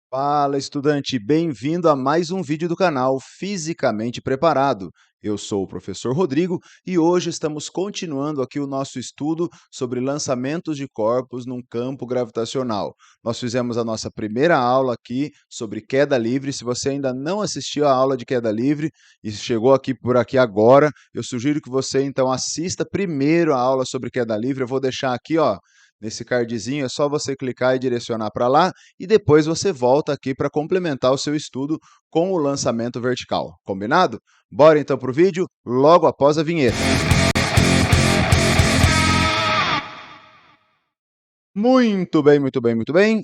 Fala, estudante! Bem-vindo a mais um vídeo do canal Fisicamente Preparado. Eu sou o professor Rodrigo e hoje estamos continuando aqui o nosso estudo sobre lançamentos de corpos num campo gravitacional. Nós fizemos a nossa primeira aula aqui sobre queda livre. Se você ainda não assistiu a aula de queda livre e chegou aqui por aqui agora, eu sugiro que você então assista primeiro a aula sobre queda livre. Eu vou deixar aqui, ó, nesse cardzinho, é só você clicar e direcionar para lá e depois você volta aqui para complementar o seu estudo com o lançamento vertical. Combinado? Bora então para o vídeo, logo após a vinheta. Muito bem, muito bem, muito bem.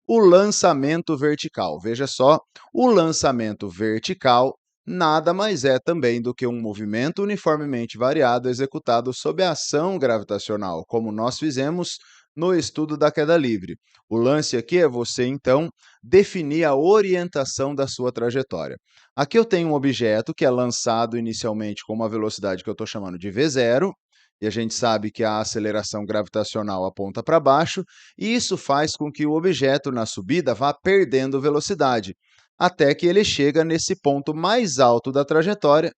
O lançamento vertical. Veja só, o lançamento vertical nada mais é também do que um movimento uniformemente variado executado sob a ação gravitacional, como nós fizemos no estudo da queda livre. O lance aqui é você, então, definir a orientação da sua trajetória. Aqui eu tenho um objeto que é lançado inicialmente com uma velocidade que eu estou chamando de v0, e a gente sabe que a aceleração gravitacional aponta para baixo, e isso faz com que o objeto na subida vá perdendo velocidade, até que ele chega nesse ponto mais alto da trajetória,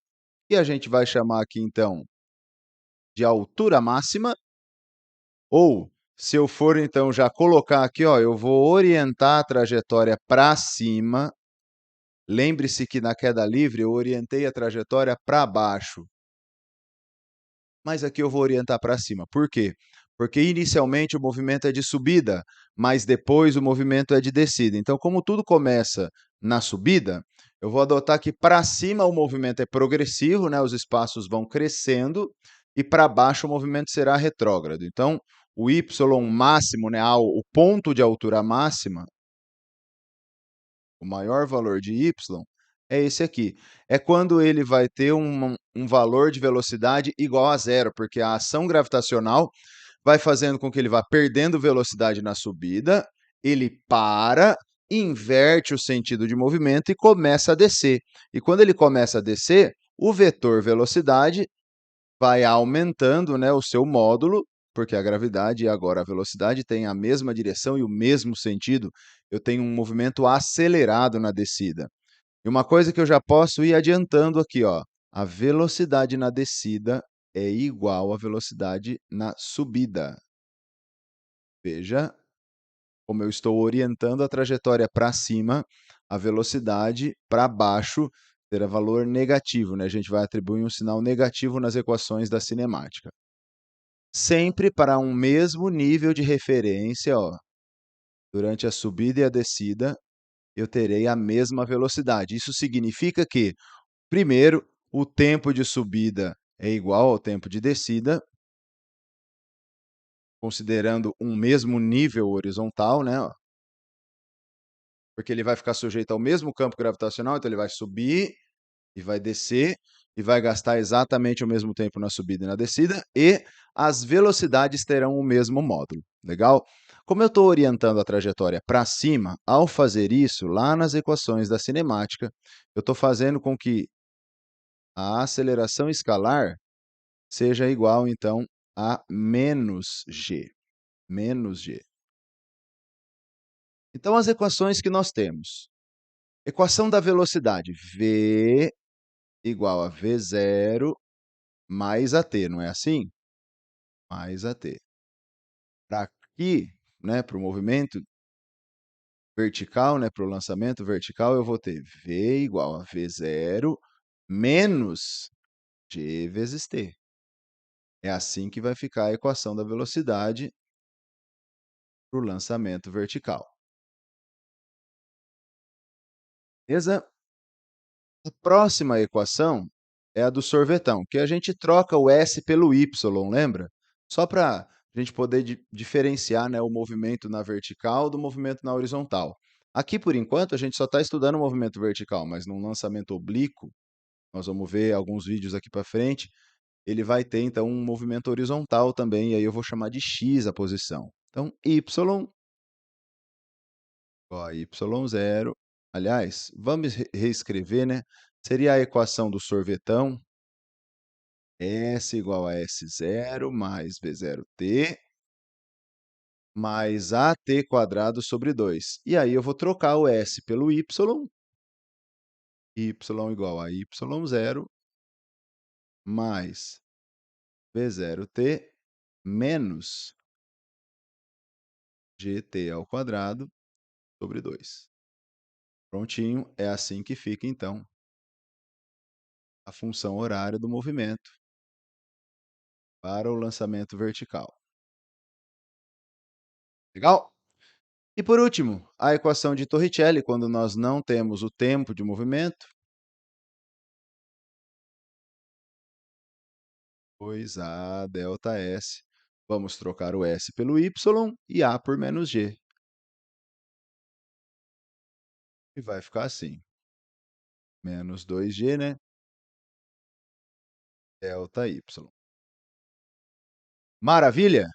que a gente vai chamar aqui então de altura máxima, ou se eu for então já colocar aqui, ó, eu vou orientar a trajetória para cima. Lembre-se que na queda livre eu orientei a trajetória para baixo, mas aqui eu vou orientar para cima. Por quê? Porque inicialmente o movimento é de subida, mas depois o movimento é de descida. Então, como tudo começa na subida, eu vou adotar que para cima o movimento é progressivo, né? Os espaços vão crescendo, e para baixo o movimento será retrógrado. Então, o y máximo, né, o ponto de altura máxima, o maior valor de y, é esse aqui. É quando ele vai ter um valor de velocidade igual a zero, porque a ação gravitacional vai fazendo com que ele vá perdendo velocidade na subida, ele para, inverte o sentido de movimento e começa a descer. E quando ele começa a descer, o vetor velocidade vai aumentando, né, o seu módulo, porque a gravidade e agora a velocidade têm a mesma direção e o mesmo sentido. Eu tenho um movimento acelerado na descida. E uma coisa que eu já posso ir adiantando aqui, ó, a velocidade na descida é igual à velocidade na subida. Veja como eu estou orientando a trajetória para cima, a velocidade para baixo terá valor negativo, né? A gente vai atribuir um sinal negativo nas equações da cinemática. Sempre para um mesmo nível de referência, ó, durante a subida e a descida, eu terei a mesma velocidade. Isso significa que, primeiro, o tempo de subida é igual ao tempo de descida, considerando um mesmo nível horizontal, né? Porque ele vai ficar sujeito ao mesmo campo gravitacional, então ele vai subir e vai descer, e vai gastar exatamente o mesmo tempo na subida e na descida, e as velocidades terão o mesmo módulo. Legal? Como eu estou orientando a trajetória para cima, ao fazer isso, lá nas equações da cinemática, eu estou fazendo com que a aceleração escalar seja igual, então, a menos g. Menos g. Então, as equações que nós temos. Equação da velocidade, v igual a v0 mais at, não é assim? Mais at. Para aqui, né, para o movimento vertical, né, para o lançamento vertical, eu vou ter v igual a v0 menos g vezes t. É assim que vai ficar a equação da velocidade para o lançamento vertical. Beleza? A próxima equação é a do sorvetão, que a gente troca o S pelo Y, lembra? Só para a gente poder diferenciar, né, o movimento na vertical do movimento na horizontal. Aqui, por enquanto, a gente só está estudando o movimento vertical, mas num lançamento oblíquo, nós vamos ver alguns vídeos aqui para frente, ele vai ter, então, um movimento horizontal também, e aí eu vou chamar de x a posição. Então, y, ó, y0. Aliás, vamos reescrever, né? Seria a equação do sorvetão, S igual a S0 mais V0t mais at² sobre 2. E aí eu vou trocar o s pelo y igual a y0 mais v0t menos gt² sobre 2. Prontinho, é assim que fica, então, a função horária do movimento para o lançamento vertical. Legal? E por último, a equação de Torricelli, quando nós não temos o tempo de movimento, pois A delta S. Vamos trocar o S pelo Y e A por menos G. E vai ficar assim. Menos 2G, né? Delta Y. Maravilha?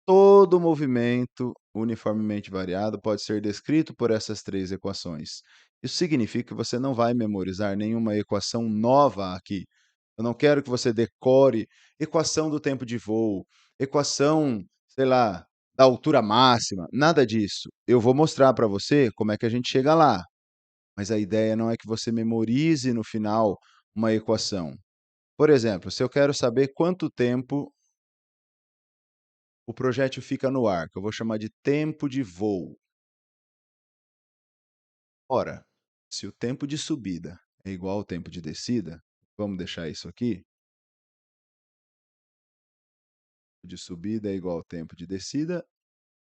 Todo movimento uniformemente variado pode ser descrito por essas três equações. Isso significa que você não vai memorizar nenhuma equação nova aqui. Eu não quero que você decore equação do tempo de voo, equação, sei lá, da altura máxima, nada disso. Eu vou mostrar para você como é que a gente chega lá, mas a ideia não é que você memorize no final uma equação. Por exemplo, se eu quero saber quanto tempo o projétil fica no ar, que eu vou chamar de tempo de voo. Ora, se o tempo de subida é igual ao tempo de descida, vamos deixar isso aqui. O de subida é igual ao tempo de descida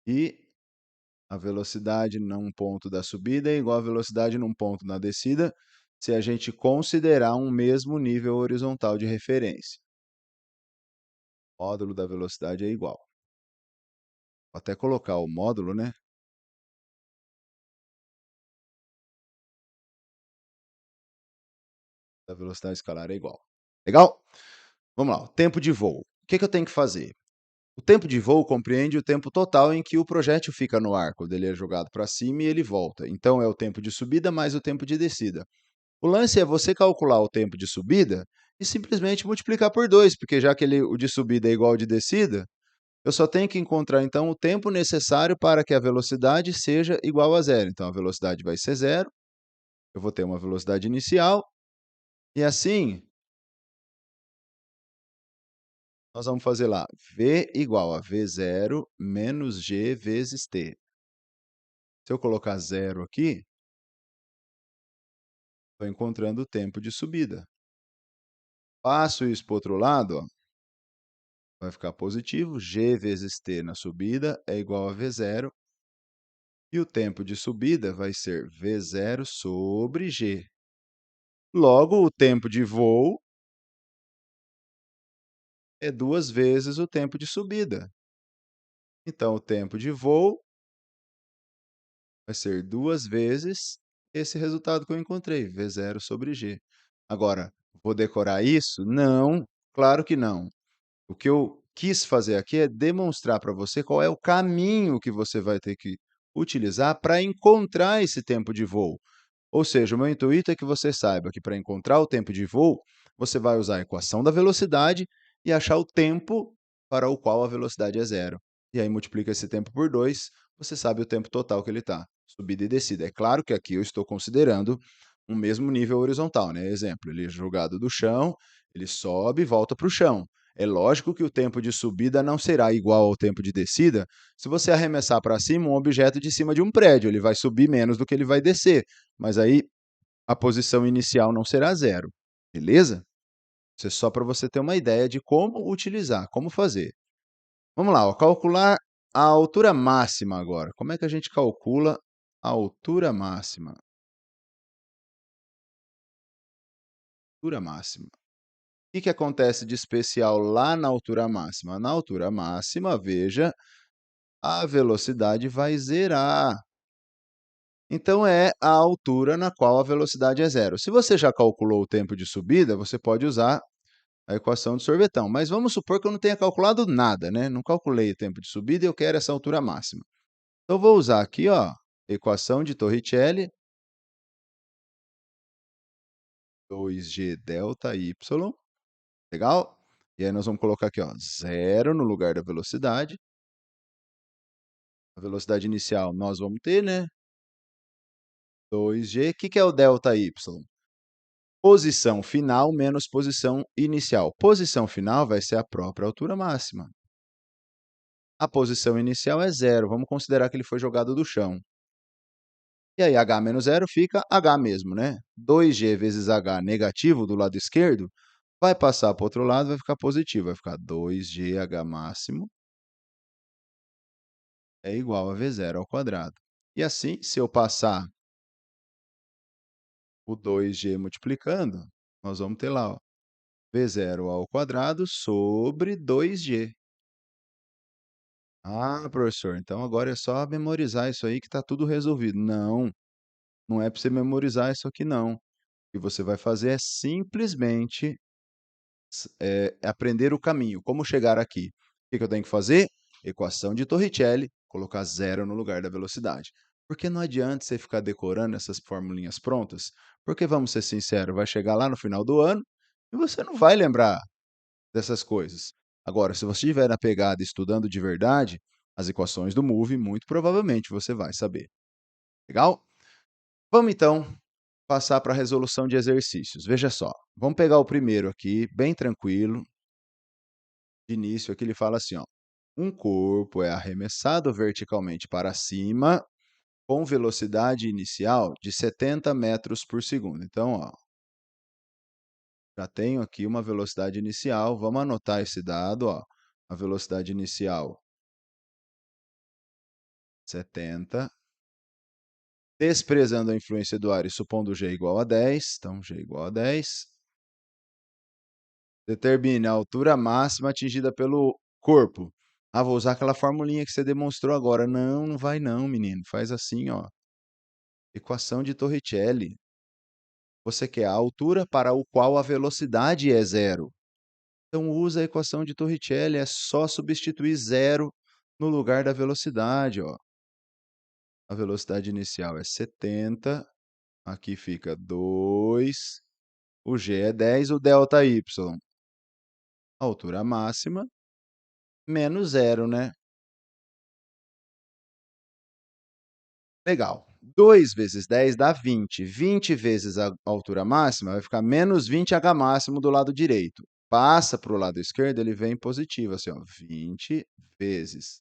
e a velocidade num ponto da subida é igual à velocidade num ponto na descida, se a gente considerar um mesmo nível horizontal de referência. O módulo da velocidade é igual. Vou até colocar o módulo, né? Da velocidade escalar é igual. Legal? Vamos lá, o tempo de voo. O que eu tenho que fazer? O tempo de voo compreende o tempo total em que o projétil fica no ar, quando ele é jogado para cima e ele volta. Então, é o tempo de subida mais o tempo de descida. O lance é você calcular o tempo de subida e simplesmente multiplicar por 2, porque já que o de subida é igual ao de descida, eu só tenho que encontrar, então, o tempo necessário para que a velocidade seja igual a zero. Então, a velocidade vai ser zero, eu vou ter uma velocidade inicial, e assim, nós vamos fazer lá, v igual a v0 menos g vezes t. Se eu colocar zero aqui, estou encontrando o tempo de subida. Passo isso para o outro lado, ó, vai ficar positivo, g vezes t na subida é igual a v0, e o tempo de subida vai ser v0 sobre g. Logo, o tempo de voo é 2 vezes o tempo de subida. Então, o tempo de voo vai ser 2 vezes esse resultado que eu encontrei, v0 sobre g. Agora, vou decorar isso? Não, claro que não. O que eu quis fazer aqui é demonstrar para você qual é o caminho que você vai ter que utilizar para encontrar esse tempo de voo. Ou seja, o meu intuito é que você saiba que para encontrar o tempo de voo, você vai usar a equação da velocidade e achar o tempo para o qual a velocidade é zero. E aí multiplica esse tempo por 2, você sabe o tempo total que ele está, subida e descida. É claro que aqui eu estou considerando um mesmo nível horizontal, né? Exemplo, ele é jogado do chão, ele sobe e volta para o chão. É lógico que o tempo de subida não será igual ao tempo de descida se você arremessar para cima um objeto de cima de um prédio, ele vai subir menos do que ele vai descer, mas aí a posição inicial não será zero, beleza? Isso é só para você ter uma ideia de como utilizar, como fazer. Vamos lá, ó, calcular a altura máxima agora. Como é que a gente calcula a altura máxima? Altura máxima. O que acontece de especial lá na altura máxima? Na altura máxima, veja, a velocidade vai zerar. Então, é a altura na qual a velocidade é zero. Se você já calculou o tempo de subida, você pode usar a equação de sorvetão. Mas vamos supor que eu não tenha calculado nada, né? Não calculei o tempo de subida e eu quero essa altura máxima. Então, eu vou usar aqui, ó, equação de Torricelli, 2g delta y, legal? E aí nós vamos colocar aqui, ó, zero no lugar da velocidade. A velocidade inicial nós vamos ter, né, 2g. O que que é o ΔY? Posição final menos posição inicial. Posição final vai ser a própria altura máxima. A posição inicial é zero, vamos considerar que ele foi jogado do chão. E aí h menos zero fica h mesmo, né? 2g vezes h negativo do lado esquerdo vai passar para o outro lado, vai ficar positivo, vai ficar 2gh máximo é igual a v0 ao quadrado. E assim, se eu passar o 2g multiplicando, nós vamos ter lá, ó, v0 ao quadrado sobre 2g. Ah, professor, então agora é só memorizar isso aí que está tudo resolvido. Não, não é para você memorizar isso aqui, não. O que você vai fazer é simplesmente aprender o caminho, como chegar aqui. O que que eu tenho que fazer? Equação de Torricelli, colocar zero no lugar da velocidade. Porque não adianta você ficar decorando essas formulinhas prontas, porque, vamos ser sinceros, vai chegar lá no final do ano e você não vai lembrar dessas coisas. Agora, se você estiver na pegada estudando de verdade, as equações do MOVE, muito provavelmente você vai saber. Legal? Vamos então passar para a resolução de exercícios. Veja só, vamos pegar o primeiro aqui, bem tranquilo. De início, aqui ele fala assim, ó, um corpo é arremessado verticalmente para cima com velocidade inicial de 70 metros por segundo. Então, ó, já tenho aqui uma velocidade inicial, vamos anotar esse dado, ó, a velocidade inicial 70, desprezando a influência do ar e supondo g igual a 10, então g igual a 10, determine a altura máxima atingida pelo corpo. Ah, vou usar aquela formulinha que você demonstrou agora. Não, não vai não, menino. Faz assim, ó. Equação de Torricelli. Você quer a altura para o qual a velocidade é zero. Então, usa a equação de Torricelli. É só substituir zero no lugar da velocidade, ó. A velocidade inicial é 70. Aqui fica 2. O g é 10. O ΔY, a altura máxima, menos zero, né? Legal. 2 vezes 10 dá 20. 20 vezes a altura máxima vai ficar menos 20h máximo do lado direito. Passa para o lado esquerdo, ele vem positivo, assim, ó, 20 vezes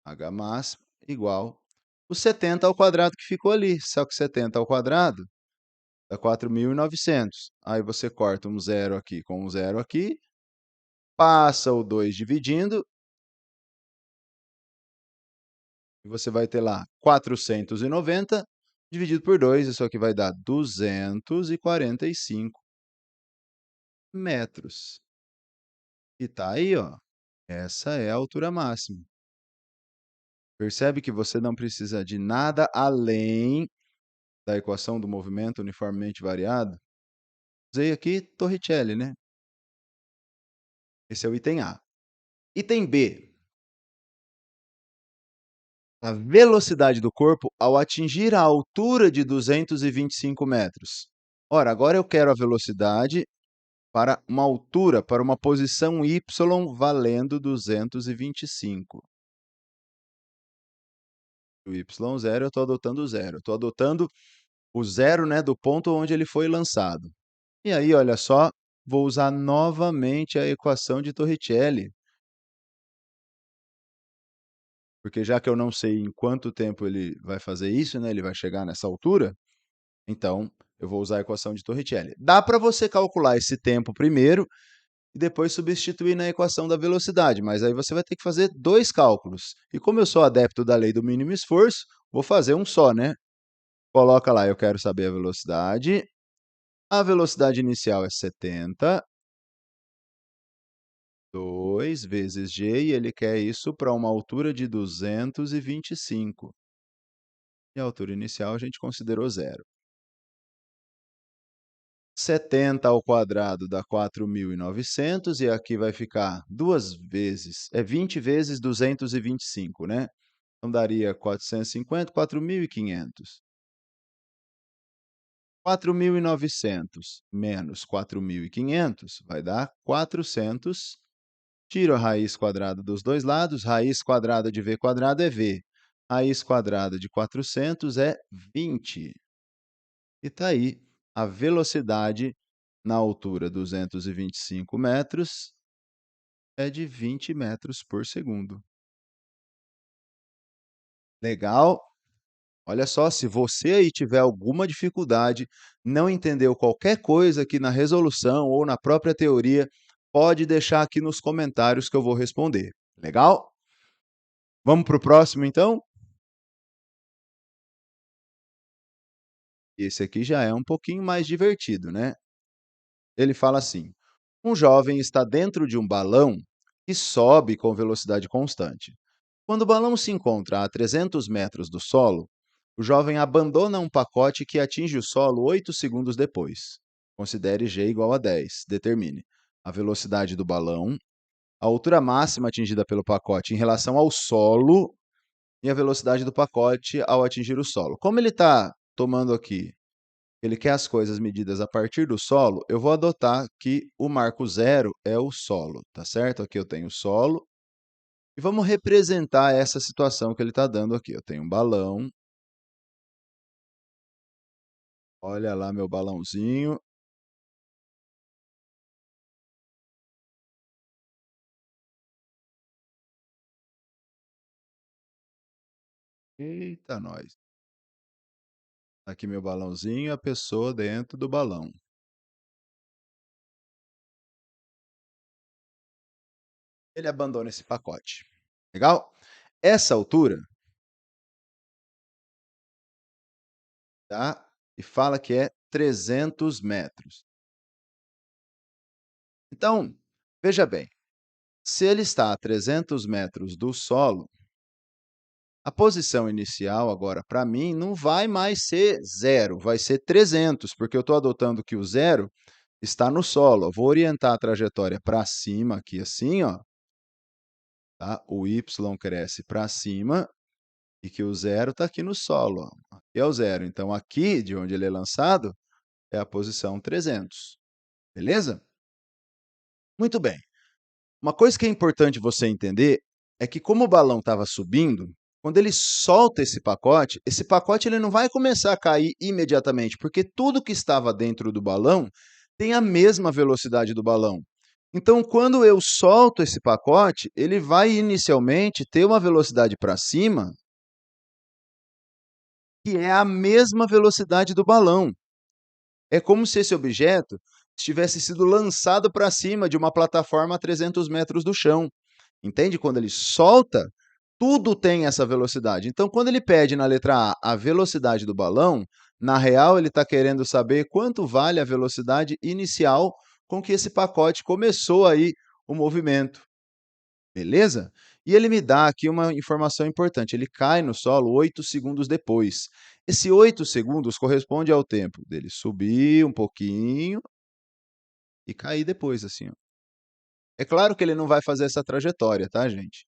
h máximo igual o 70 ao quadrado que ficou ali. Só que 70 ao quadrado dá 4.900. Aí você corta um zero aqui com um zero aqui, passa o 2 dividindo, e você vai ter lá 490 dividido por 2, isso aqui vai dar 245 metros. E tá aí, ó. Essa é a altura máxima. Percebe que você não precisa de nada além da equação do movimento uniformemente variado? Usei aqui Torricelli, né? Esse é o item A. Item B. A velocidade do corpo ao atingir a altura de 225 metros. Ora, agora eu quero a velocidade para uma altura, para uma posição y valendo 225. O y0 eu estou adotando o zero. Estou adotando o zero, né, do ponto onde ele foi lançado. E aí, olha só, vou usar novamente a equação de Torricelli. Porque já que eu não sei em quanto tempo ele vai fazer isso, né, ele vai chegar nessa altura, então eu vou usar a equação de Torricelli. Dá para você calcular esse tempo primeiro e depois substituir na equação da velocidade, mas aí você vai ter que fazer dois cálculos. E como eu sou adepto da lei do mínimo esforço, vou fazer um só, né? Coloca lá, eu quero saber a velocidade. A velocidade inicial é 70. 2 vezes g, e ele quer isso para uma altura de 225. E a altura inicial a gente considerou zero. 70 ao quadrado dá 4.900, e aqui vai ficar duas vezes, 20 vezes 225, né? Então, daria 450, 4.500. 4.900 menos 4.500 vai dar 400. Tiro a raiz quadrada dos dois lados, raiz quadrada de v quadrado é v. Raiz quadrada de 400 é 20. E está aí a velocidade na altura 225 metros é de 20 metros por segundo. Legal? Olha só, se você aí tiver alguma dificuldade, não entendeu qualquer coisa aqui na resolução ou na própria teoria, pode deixar aqui nos comentários que eu vou responder. Legal? Vamos para o próximo, então? Esse aqui já é um pouquinho mais divertido, né? Ele fala assim: um jovem está dentro de um balão que sobe com velocidade constante. Quando o balão se encontra a 300 metros do solo, o jovem abandona um pacote que atinge o solo 8 segundos depois. Considere g igual a 10. Determine a velocidade do balão, a altura máxima atingida pelo pacote em relação ao solo e a velocidade do pacote ao atingir o solo. Como ele está tomando aqui, ele quer as coisas medidas a partir do solo, eu vou adotar que o marco zero é o solo, tá certo? Aqui eu tenho o solo. E vamos representar essa situação que ele está dando aqui. Eu tenho um balão. Olha lá meu balãozinho. Eita, nós. Aqui meu balãozinho, a pessoa dentro do balão. Ele abandona esse pacote. Legal? Essa altura, tá? E fala que é 300 metros. Então, veja bem, se ele está a 300 metros do solo, a posição inicial agora, para mim, não vai mais ser zero, vai ser 300, porque eu estou adotando que o zero está no solo. Eu vou orientar a trajetória para cima aqui assim, ó, tá? O y cresce para cima e que o zero está aqui no solo, ó. Aqui é o zero. Então, aqui, de onde ele é lançado, é a posição 300. Beleza? Muito bem. Uma coisa que é importante você entender é que como o balão estava subindo, quando ele solta esse pacote ele não vai começar a cair imediatamente, porque tudo que estava dentro do balão tem a mesma velocidade do balão. Então, quando eu solto esse pacote, ele vai inicialmente ter uma velocidade para cima, que é a mesma velocidade do balão. É como se esse objeto tivesse sido lançado para cima de uma plataforma a 300 metros do chão. Entende? Quando ele solta, tudo tem essa velocidade. Então, quando ele pede na letra A a velocidade do balão, na real ele está querendo saber quanto vale a velocidade inicial com que esse pacote começou aí o movimento. Beleza? E ele me dá aqui uma informação importante. Ele cai no solo 8 segundos depois. Esse 8 segundos corresponde ao tempo dele subir um pouquinho e cair depois, assim, ó. É claro que ele não vai fazer essa trajetória, tá, gente?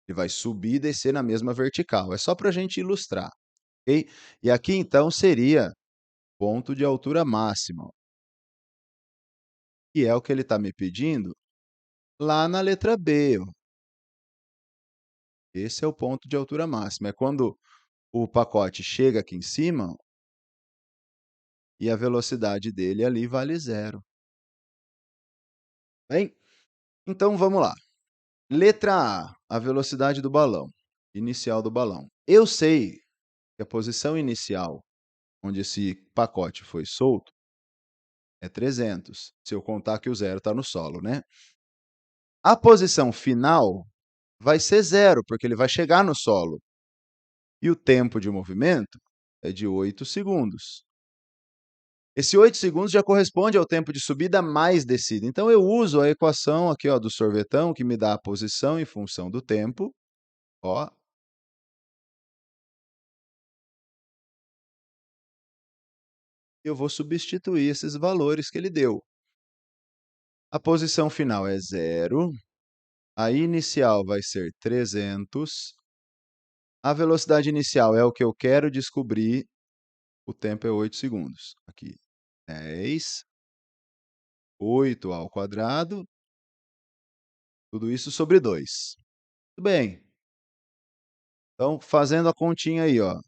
Ele vai subir e descer na mesma vertical. É só para a gente ilustrar, ok? E aqui, então, seria ponto de altura máxima, ó, que é o que ele está me pedindo lá na letra B. Ó. Esse é o ponto de altura máxima. É quando o pacote chega aqui em cima e a velocidade dele ali vale zero. Bem, então vamos lá. Letra A velocidade do balão, inicial do balão. Eu sei que a posição inicial, onde esse pacote foi solto, é 300, se eu contar que o zero está no solo, né? A posição final vai ser zero, porque ele vai chegar no solo. E o tempo de movimento é de 8 segundos. Esse 8 segundos já corresponde ao tempo de subida mais descida. Então, eu uso a equação aqui ó, do sorvetão, que me dá a posição em função do tempo. Ó, eu vou substituir esses valores que ele deu. A posição final é zero, a inicial vai ser 300, a velocidade inicial é o que eu quero descobrir, o tempo é 8 segundos. Aqui, 10, 8 ao quadrado Tudo isso sobre 2. Tudo bem. Então, fazendo a continha aí, ó,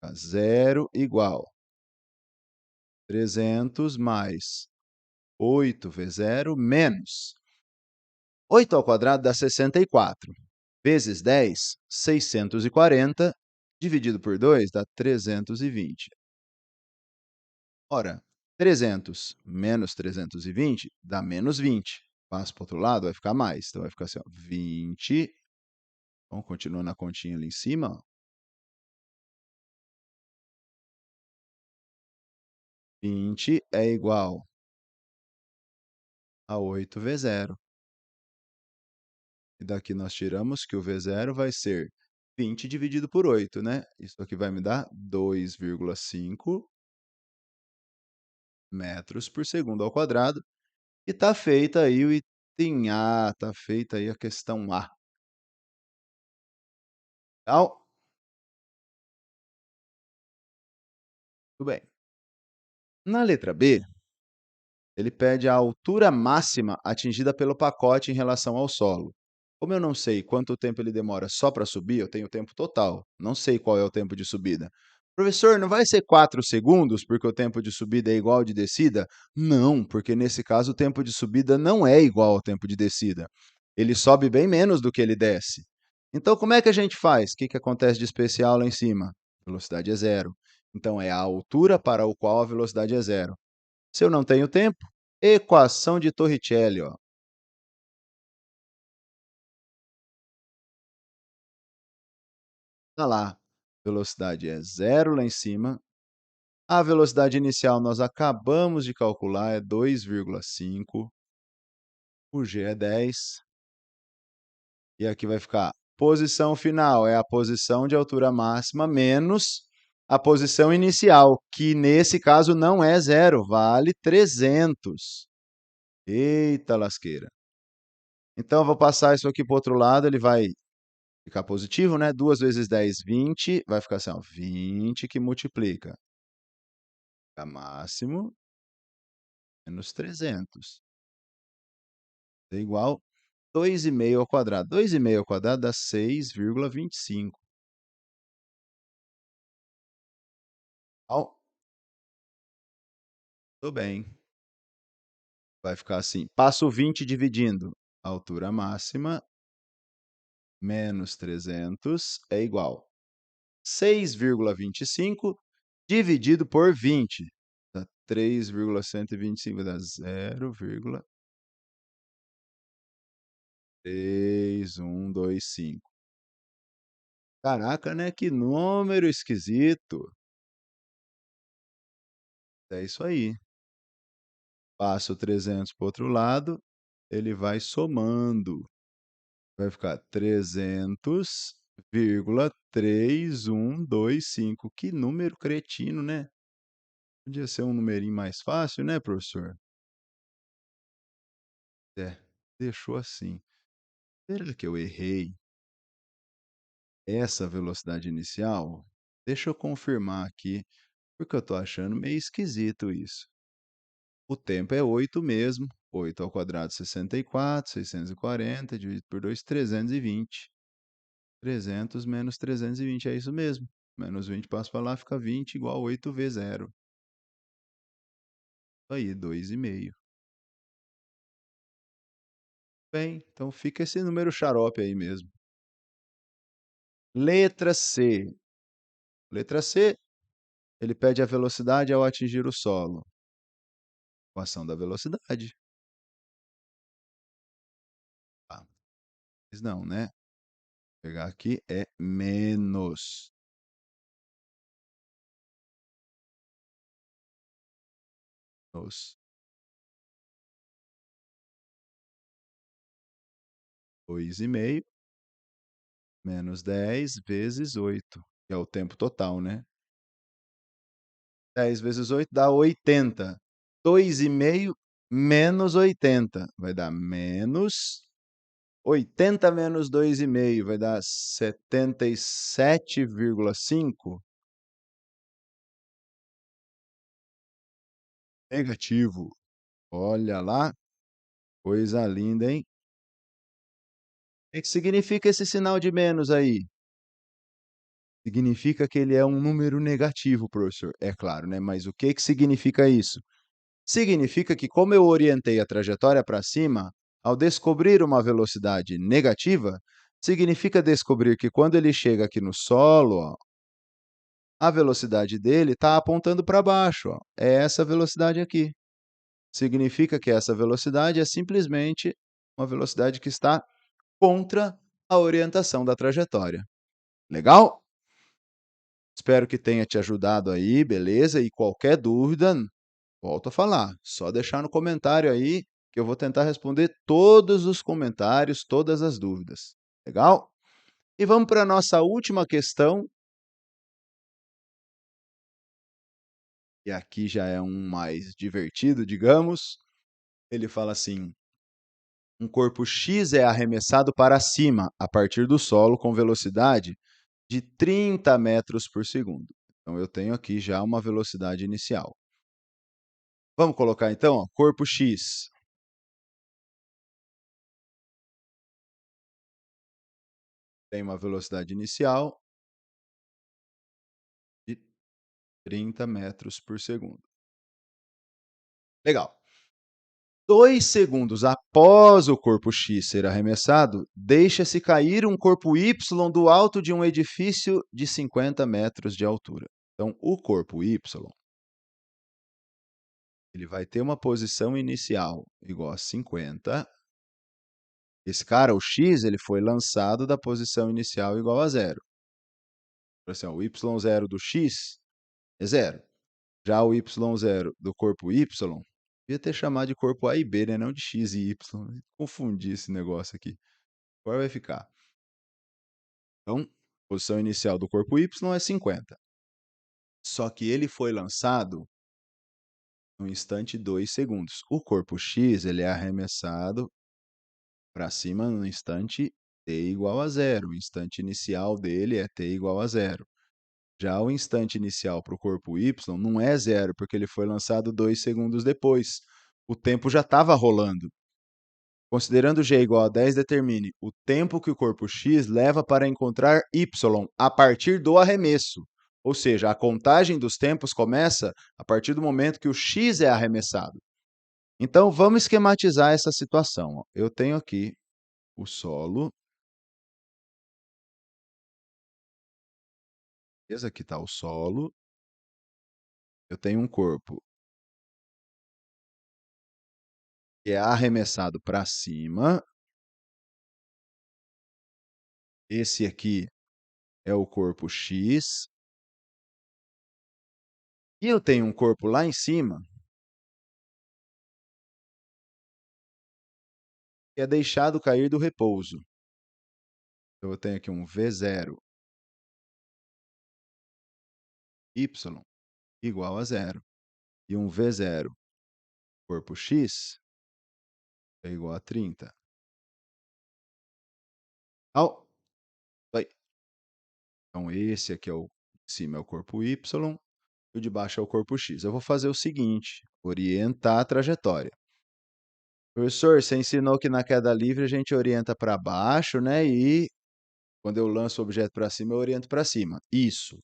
tá 0 igual 300 mais 8 vezes 0 menos 8 ao quadrado dá 64, vezes 10, 640, dividido por 2 dá 320. Ora, 300 menos 320 dá menos 20. Passa para o outro lado, vai ficar mais. Então, vai ficar assim, ó, 20. Vamos continuar na continha ali em cima. Ó. 20 é igual a 8 vezes 0. E daqui nós tiramos que o V0 vai ser 20 dividido por 8, né? Isso aqui vai me dar 2,5 metros por segundo ao quadrado. E está feita aí o item A, está feita aí a questão A. Então, tudo bem. Na letra B, ele pede a altura máxima atingida pelo pacote em relação ao solo. Como eu não sei quanto tempo ele demora só para subir, eu tenho o tempo total. Não sei qual é o tempo de subida. Professor, não vai ser 4 segundos, porque o tempo de subida é igual ao de descida? Não, porque nesse caso o tempo de subida não é igual ao tempo de descida. Ele sobe bem menos do que ele desce. Então, como é que a gente faz? O que, que acontece de especial lá em cima? Velocidade é zero. Então, é a altura para o qual a velocidade é zero. Se eu não tenho tempo, equação de Torricelli, ó. Tá lá, velocidade é zero lá em cima. A velocidade inicial nós acabamos de calcular, é 2,5. O g é 10. E aqui vai ficar posição final, é a posição de altura máxima menos a posição inicial, que nesse caso não é zero, vale 300. Eita lasqueira. Então, eu vou passar isso aqui para o outro lado, ele vai ficar positivo, né? 2 vezes 10, 20. Vai ficar assim, ó, 20 que multiplica. A máximo menos 300. É igual 2,5 ao quadrado. 2,5 ao quadrado dá 6,25. Tudo bem. Vai ficar assim. Passo 20 dividindo. Altura máxima menos 300 é igual 6,25 dividido por 20. Dá 3,125, dá 0,3125. Caraca, né? Que número esquisito. É isso aí. Passo 300 para o outro lado, ele vai somando. Vai ficar 300,3125. Que número cretino, né? Podia ser um numerinho mais fácil, né, professor? É, deixou assim. Será que eu errei essa velocidade inicial? Deixa eu confirmar aqui, porque eu estou achando meio esquisito isso. O tempo é 8 mesmo. 8 ao quadrado, 64. 640, dividido por 2, 320. 300 menos 320, é isso mesmo. Menos 20 passa para lá, fica 20 igual a 8 vezes 0. Aí, 2,5. Bem, então fica esse número xarope aí mesmo. Letra C. Letra C, ele pede a velocidade ao atingir o solo. Equação da velocidade. Ah, mas não, né? Vou pegar aqui é menos. Menos 2,5 menos 10 vezes 8, que é o tempo total, né? 10 vezes 8 dá 80. 2,5 menos 80 vai dar menos 80 menos 2,5 vai dar 77,5. Negativo. Olha lá, coisa linda, hein? Que significa esse sinal de menos aí? Significa que ele é um número negativo, professor. É claro, né, mas o que significa isso? Significa que como eu orientei a trajetória para cima, ao descobrir uma velocidade negativa, significa descobrir que quando ele chega aqui no solo, ó, a velocidade dele está apontando para baixo, ó. É essa velocidade aqui. Significa que essa velocidade é simplesmente uma velocidade que está contra a orientação da trajetória. Legal? Espero que tenha te ajudado aí, beleza? E qualquer dúvida, volto a falar, só deixar no comentário aí que eu vou tentar responder todos os comentários, todas as dúvidas. Legal? E vamos para a nossa última questão, e aqui já é um mais divertido, digamos. Ele fala assim: um corpo X é arremessado para cima a partir do solo com velocidade de 30 metros por segundo. Então, eu tenho aqui já uma velocidade inicial. Vamos colocar então, ó, corpo X tem uma velocidade inicial de 30 metros por segundo. Legal. 2 segundos após o corpo X ser arremessado, deixa-se cair um corpo Y do alto de um edifício de 50 metros de altura. Então, o corpo Y ele vai ter uma posição inicial igual a 50. Esse cara, o X, ele foi lançado da posição inicial igual a zero. Assim, ó, o Y0 do X é zero. Já o Y0 do corpo Y, devia ter chamado de corpo A e B, né? Não de X e Y. Confundi esse negócio aqui. Agora vai ficar. Então, posição inicial do corpo Y é 50. Só que ele foi lançado no instante 2 segundos. O corpo X ele é arremessado para cima no instante t igual a zero. O instante inicial dele é t igual a zero. Já o instante inicial para o corpo Y não é zero, porque ele foi lançado 2 segundos depois. O tempo já estava rolando. Considerando g igual a 10, determine o tempo que o corpo x leva para encontrar y a partir do arremesso. Ou seja, a contagem dos tempos começa a partir do momento que o x é arremessado. Então, vamos esquematizar essa situação. Eu tenho aqui o solo. Beleza? Aqui está o solo. Eu tenho um corpo que é arremessado para cima. Esse aqui é o corpo X. E eu tenho um corpo lá em cima que é deixado cair do repouso. Então, eu tenho aqui um V0 y igual a zero. E um V0 corpo X é igual a 30. Então, esse aqui é o de cima é o corpo Y e o de baixo é o corpo X. Eu vou fazer o seguinte, orientar a trajetória. Professor, você ensinou que na queda livre a gente orienta para baixo, né? E quando eu lanço o objeto para cima, eu oriento para cima. Isso.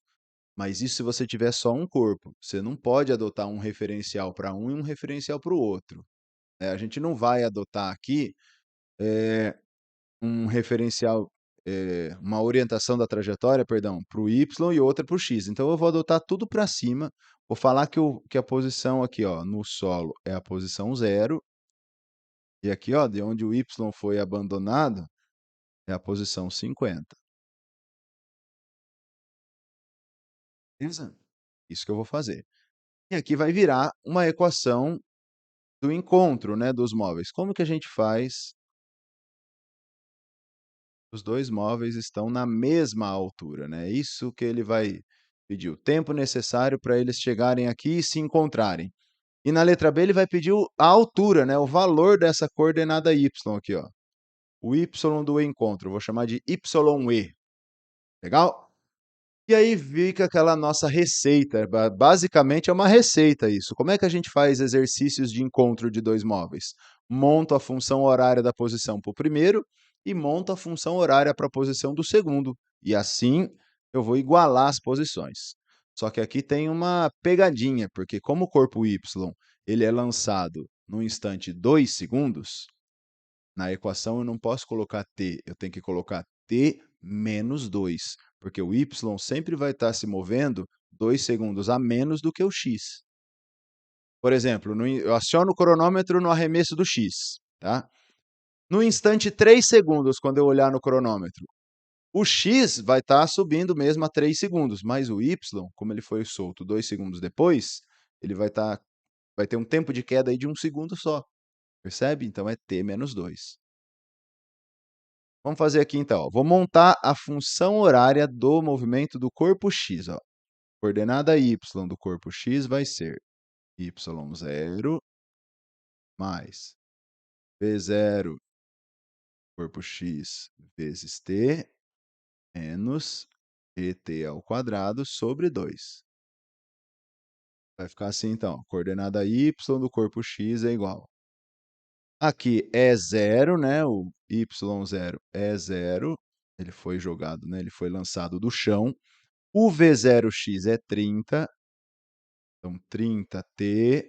Mas isso se você tiver só um corpo. Você não pode adotar um referencial para um e um referencial para o outro. A gente não vai adotar aqui um referencial, uma orientação da trajetória, perdão, para o y e outra para o x. Então, eu vou adotar tudo para cima. Vou falar que a posição aqui, ó, no solo é a posição zero. E aqui, ó, de onde o y foi abandonado, é a posição 50. Beleza? Isso que eu vou fazer. E aqui vai virar uma equação do encontro, né, dos móveis. Como que a gente faz? Os dois móveis estão na mesma altura, né? Isso que ele vai pedir, o tempo necessário para eles chegarem aqui e se encontrarem. E na letra B ele vai pedir a altura, né? O valor dessa coordenada y aqui, ó. O y do encontro, eu vou chamar de YE. Legal? E aí fica aquela nossa receita. Basicamente é uma receita isso. Como é que a gente faz exercícios de encontro de dois móveis? Monto a função horária da posição para o primeiro e monto a função horária para a posição do segundo. E assim eu vou igualar as posições. Só que aqui tem uma pegadinha, porque como o corpo y ele é lançado no instante 2 segundos, na equação eu não posso colocar t, eu tenho que colocar t menos 2, porque o y sempre vai estar se movendo 2 segundos a menos do que o x. Por exemplo, eu aciono o cronômetro no arremesso do x, tá? No instante 3 segundos, quando eu olhar no cronômetro, o x vai estar subindo mesmo a 3 segundos, mas o y, como ele foi solto 2 segundos depois, ele vai ter um tempo de queda aí de 1 segundo só. Percebe? Então é t menos 2. Vamos fazer aqui então. Ó. Vou montar a função horária do movimento do corpo x. Ó. Coordenada y do corpo x vai ser y0 mais v0 corpo x vezes t menos gt ao quadrado sobre 2. Vai ficar assim, então. Coordenada y do corpo x é igual. Aqui é 0, né? O y0 é 0. Ele foi jogado, né? Ele foi lançado do chão. O V0x é 30. Então, 30t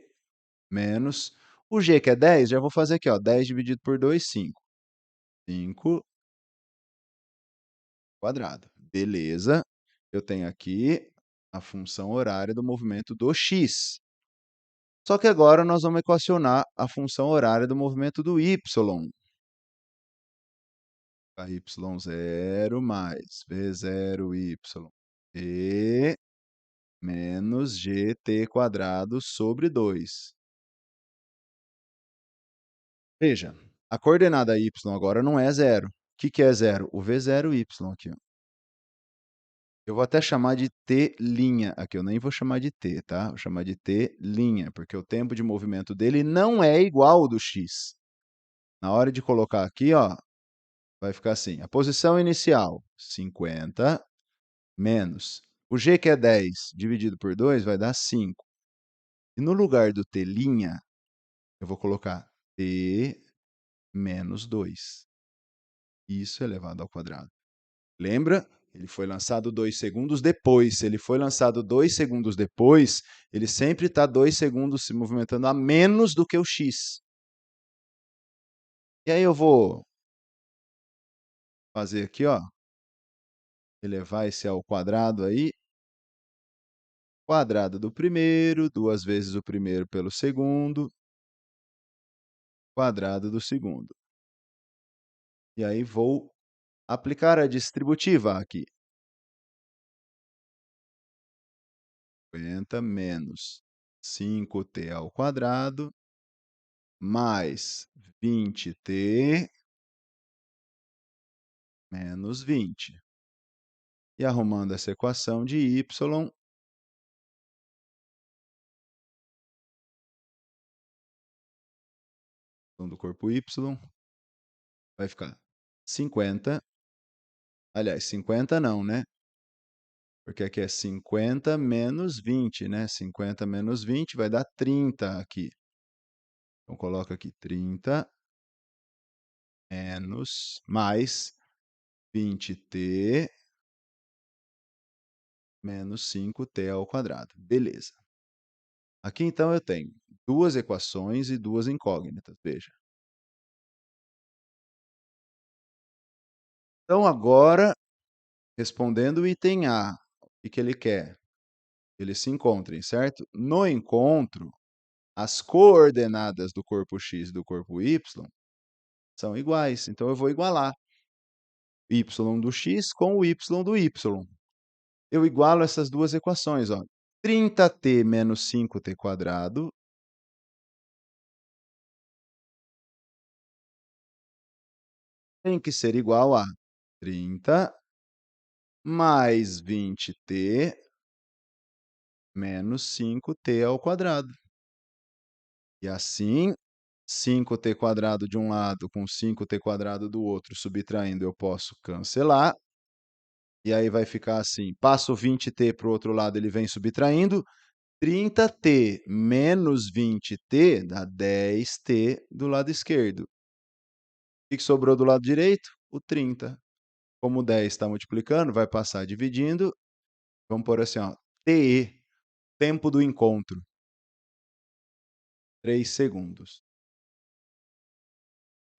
menos... O g, que é 10, já vou fazer aqui, ó. 10 dividido por 2, 5. 5 quadrado. Beleza. Eu tenho aqui a função horária do movimento do x. Só que agora nós vamos equacionar a função horária do movimento do y. y0 mais v0y t menos gt quadrado sobre 2. Veja, a coordenada y agora não é 0. O que é 0? O v0y aqui. Ó. Eu vou até chamar de t' aqui, eu nem vou chamar de t, tá? Vou chamar de t', porque o tempo de movimento dele não é igual ao do x. Na hora de colocar aqui, ó, vai ficar assim. A posição inicial, 50, menos. O g, que é 10, dividido por 2, vai dar 5. E no lugar do t', eu vou colocar t menos 2. Isso elevado ao quadrado. Lembra? Ele foi lançado 2 segundos depois. Se ele foi lançado 2 segundos depois, ele sempre está 2 segundos se movimentando a menos do que o x. E aí eu vou fazer aqui, ó, elevar esse ao quadrado aí. Quadrado do primeiro, 2 vezes o primeiro pelo segundo, quadrado do segundo. E aí vou aplicar a distributiva aqui. 50 menos 5t ao quadrado, mais 20t menos 20. E arrumando essa equação de y, do corpo y, vai ficar 50. Aliás, 50 não, né? Porque aqui é 50 menos 20, né? 50 menos 20 vai dar 30 aqui. Então, coloca aqui 30 menos mais 20t menos 5t ao quadrado. Beleza. Aqui, então, eu tenho duas equações e duas incógnitas, veja. Então, agora, respondendo o item A, o que ele quer? Eles se encontrem, certo? No encontro, as coordenadas do corpo x e do corpo y são iguais. Então, eu vou igualar y do x com o y do y. Eu igualo essas duas equações. Ó. 30t menos 5t quadrado tem que ser igual a 30 mais 20t menos 5t ao quadrado. E assim, 5t quadrado de um lado com 5t quadrado do outro, subtraindo, eu posso cancelar. E aí vai ficar assim, passo 20t para o outro lado, ele vem subtraindo. 30t menos 20t dá 10t do lado esquerdo. O que sobrou do lado direito? o 30. Como o 10 está multiplicando, vai passar dividindo. Vamos pôr assim, ó, TE, tempo do encontro, 3 segundos.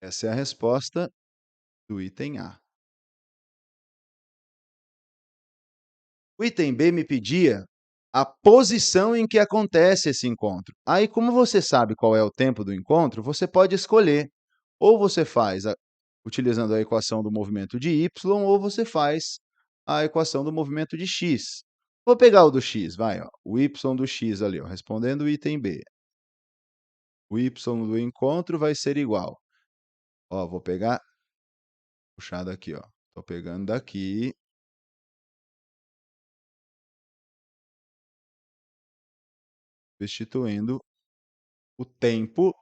Essa é a resposta do item A. O item B me pedia a posição em que acontece esse encontro. Aí, como você sabe qual é o tempo do encontro, você pode escolher. Ou você faz utilizando a equação do movimento de y, ou você faz a equação do movimento de x. Vou pegar o do x, vai, ó, o y do x ali, ó, respondendo o item B. O y do encontro vai ser igual. Ó, vou pegar, puxar daqui, ó. Tô pegando daqui. Substituindo o tempo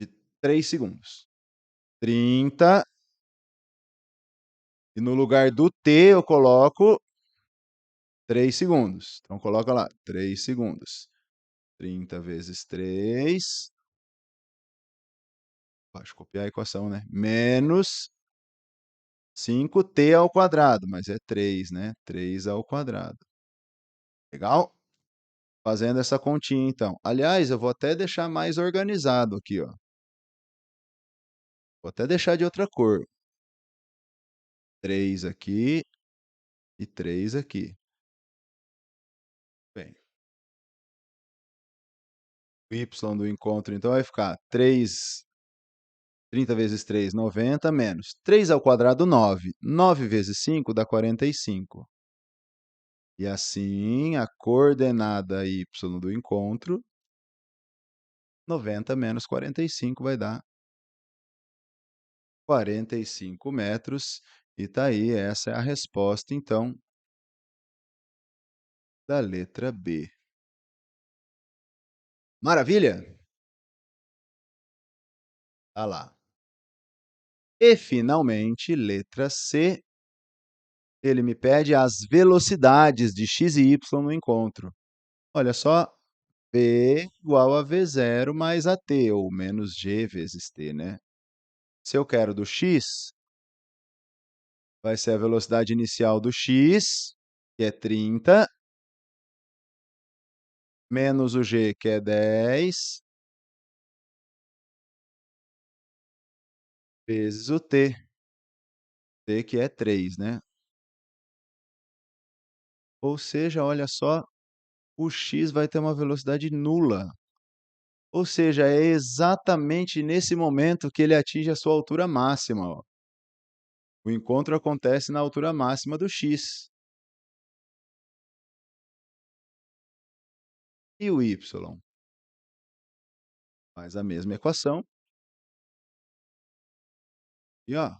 de 3 segundos. 30. E no lugar do t eu coloco 3 segundos. Então, coloca lá, 3 segundos. 30 vezes 3. Pode copiar a equação, né? Menos 5t ao quadrado, mas é 3, né? 3 ao quadrado. Legal? Fazendo essa continha, então. Aliás, eu vou até deixar mais organizado aqui, ó. Vou até deixar de outra cor. 3 aqui e 3 aqui. Bem, o y do encontro, então, vai ficar 30 vezes 3, 90, menos 3 ao quadrado, 9. 9 vezes 5 dá 45. E assim, a coordenada y do encontro, 90 menos 45 vai dar 45 metros. E tá aí, essa é a resposta, então, da letra B. Maravilha? Tá lá. E, finalmente, letra C, ele me pede as velocidades de x e y no encontro. Olha só, V igual a V0 mais a t, ou menos g vezes t, né? Se eu quero do x, vai ser a velocidade inicial do x, que é 30, menos o g, que é 10, vezes o t, que é 3, né? Ou seja, olha só, o x vai ter uma velocidade nula. Ou seja, é exatamente nesse momento que ele atinge a sua altura máxima, ó. O encontro acontece na altura máxima do x. E o y? Faz a mesma equação. E, ó,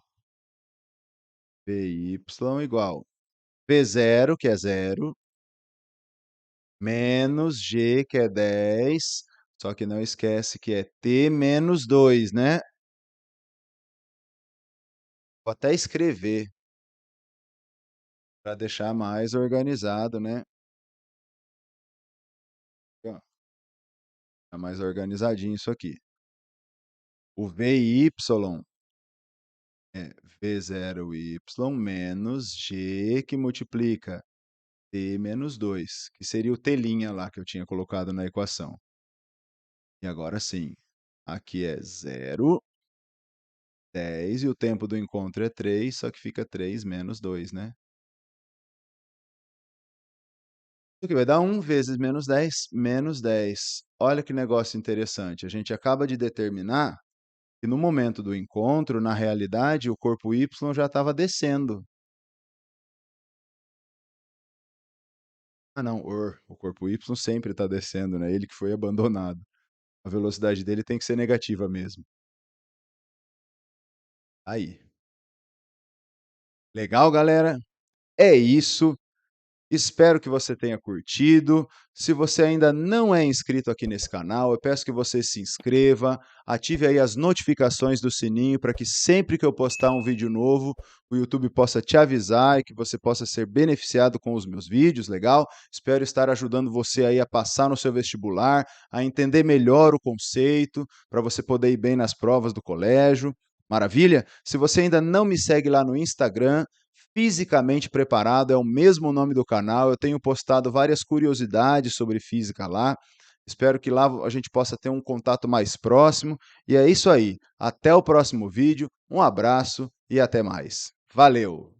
Vy igual V0, que é 0, menos G, que é 10, só que não esquece que é T menos 2, né? Vou até escrever para deixar mais organizado, né? Ó, tá mais organizadinho isso aqui. O Vy é V0y menos G, que multiplica T menos 2, que seria o T' lá que eu tinha colocado na equação. E agora sim, aqui é 0, 10, e o tempo do encontro é 3, só que fica 3 menos 2, né? Isso aqui vai dar 1 vezes menos 10, menos 10. Olha que negócio interessante. A gente acaba de determinar que no momento do encontro, na realidade, o corpo Y já estava descendo. Ah, não, o corpo Y sempre está descendo, né? Ele que foi abandonado. A velocidade dele tem que ser negativa mesmo. Aí. Legal, galera? É isso. Espero que você tenha curtido. Se você ainda não é inscrito aqui nesse canal, eu peço que você se inscreva, ative aí as notificações do sininho para que sempre que eu postar um vídeo novo, o YouTube possa te avisar e que você possa ser beneficiado com os meus vídeos, legal? Espero estar ajudando você aí a passar no seu vestibular, a entender melhor o conceito, para você poder ir bem nas provas do colégio. Maravilha? Se você ainda não me segue lá no Instagram, Fisicamente Preparado é o mesmo nome do canal. Eu tenho postado várias curiosidades sobre física lá. Espero que lá a gente possa ter um contato mais próximo. E é isso aí. Até o próximo vídeo. Um abraço e até mais. Valeu!